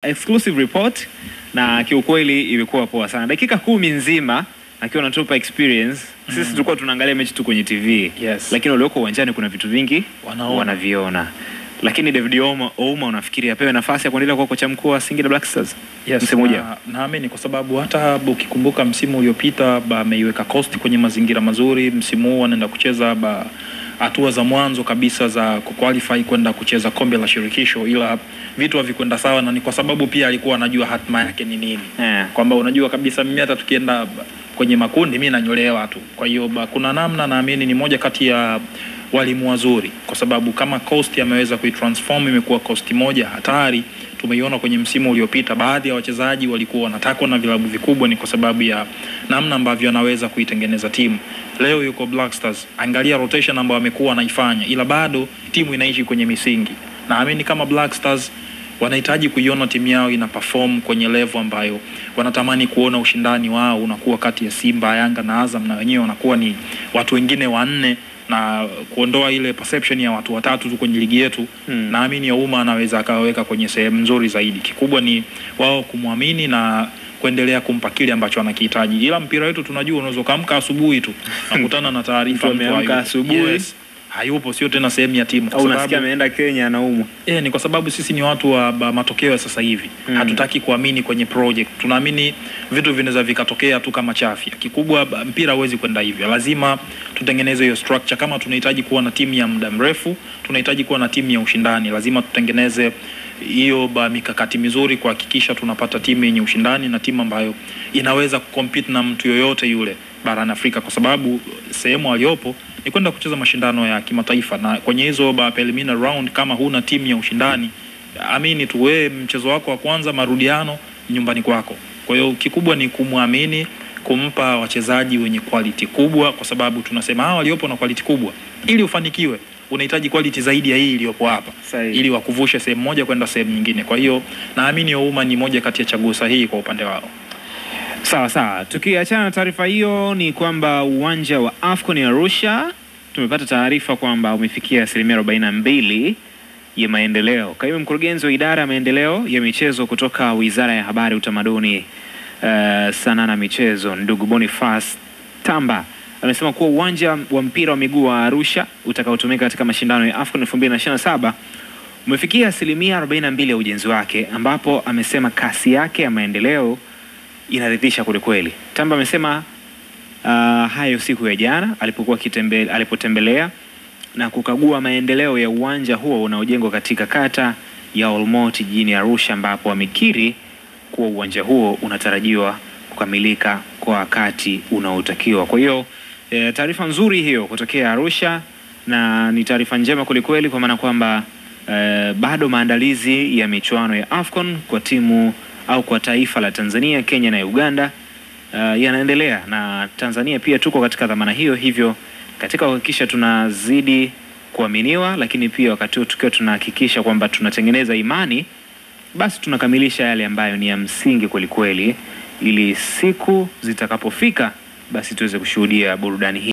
Exclusive report na kiukweli imekuwa poa sana. Dakika 10 nzima akiwa anatupa experience. Sisi tulikuwa tunaangalia mechi tu kwenye TV. Yes. Lakini walioko uwanjani kuna vitu vingi wanaviona. Lakini David Ouma unafikiri apewe nafasi ya kuendelea kuwa kocha mkuu wa Singida Black Stars? Yes, msimu ujao. Naamini kwa sababu hata ukikumbuka msimu uliopita ameiweka Coast kwenye mazingira mazuri. Msimu huu anaenda kucheza hatua za mwanzo kabisa za kuqualify kwenda kucheza kombe la shirikisho, ila vitu havikwenda sawa, na ni kwa sababu pia alikuwa anajua hatima yake ni nini. Kwamba unajua kabisa mimi hata tukienda kwenye makundi mimi nanyolewa tu. Kwa hiyo kuna namna, naamini ni moja kati ya walimu wazuri, kwa sababu kama Coast ameweza kuitransform imekuwa Coast moja hatari. Tumeiona kwenye msimu uliopita baadhi ya wachezaji walikuwa wanatakwa na vilabu vikubwa, ni kwa sababu ya namna ambavyo anaweza kuitengeneza timu. Leo yuko Black Stars, angalia rotation ambayo amekuwa anaifanya, ila bado timu inaishi kwenye misingi. Naamini kama Black Stars wanahitaji kuiona timu yao ina perform kwenye level ambayo wanatamani kuona ushindani wao unakuwa kati ya Simba, Yanga na Azam, na wenyewe wanakuwa ni watu wengine wanne, na kuondoa ile perception ya watu watatu tu kwenye ligi yetu. Naamini Ouma anaweza akaweka kwenye sehemu nzuri zaidi. Kikubwa ni wao kumwamini na kuendelea kumpa kile ambacho anakihitaji. Ila mpira wetu tunajua unaweza kaamka asubuhi tu nakutana na taarifa mtu asubuhi hayupo, sio tena sehemu ya timu, kwa sababu unasikia ameenda Kenya anaumwa. Ni kwa sababu sisi ni watu wa matokeo sasa hivi. Hatutaki kuamini kwenye project. Tunaamini vitu vinaweza vikatokea tu kama chafya. Kikubwa mpira hauwezi kwenda hivyo. Lazima tutengeneze hiyo structure. Kama tunahitaji kuwa na timu ya muda mrefu, tunahitaji kuwa na timu ya ushindani, lazima tutengeneze hiyo mikakati mizuri kuhakikisha tunapata timu yenye ushindani na timu ambayo inaweza kucompete na mtu yoyote yule barani Afrika, kwa sababu sehemu aliyopo ni kwenda kucheza mashindano ya kimataifa, na kwenye hizo preliminary round kama huna timu ya ushindani, amini tu wewe mchezo wako wa kwanza marudiano nyumbani kwako. Kwa hiyo kikubwa ni kumwamini, kumpa wachezaji wenye quality kubwa, kwa sababu tunasema hao waliopo na quality kubwa. Ili ufanikiwe unahitaji quality zaidi ya hii iliyopo hapa, ili wakuvushe sehemu moja kwenda sehemu nyingine. Kwa hiyo naamini Ouma ni moja kati ya chaguo sahihi kwa upande wao. Sawa. Tukiachana na taarifa hiyo, ni kwamba uwanja wa AFCON ya Arusha tumepata taarifa kwamba umefikia 42% ya maendeleo. Kaimu mkurugenzi wa idara ya maendeleo ya michezo kutoka Wizara ya Habari, Utamaduni, Sanaa na Michezo, ndugu Boniface Tamba amesema kuwa uwanja wa mpira wa miguu wa Arusha utakaotumika katika mashindano ya AFCON 2027 umefikia 42% ya ujenzi wake, ambapo amesema kasi yake ya maendeleo inaridhisha kweli. Tamba amesema hayo siku ya jana alipotembelea na kukagua maendeleo ya uwanja huo unaojengwa katika kata ya Olmoti jijini Arusha, ambapo amekiri kuwa uwanja huo unatarajiwa kukamilika kwa wakati unaotakiwa. Kwa hiyo taarifa nzuri hiyo kutokea Arusha, na ni taarifa njema kweli, kwa maana kwamba bado maandalizi ya michuano ya AFCON kwa timu au kwa taifa la Tanzania, Kenya na Uganda yanaendelea, na Tanzania pia tuko katika dhamana hiyo. Hivyo katika kuhakikisha tunazidi kuaminiwa, lakini pia wakati tukiwa tunahakikisha kwamba tunatengeneza imani, basi tunakamilisha yale ambayo ni ya msingi kweli, ili siku zitakapofika basi tuweze kushuhudia burudani hii.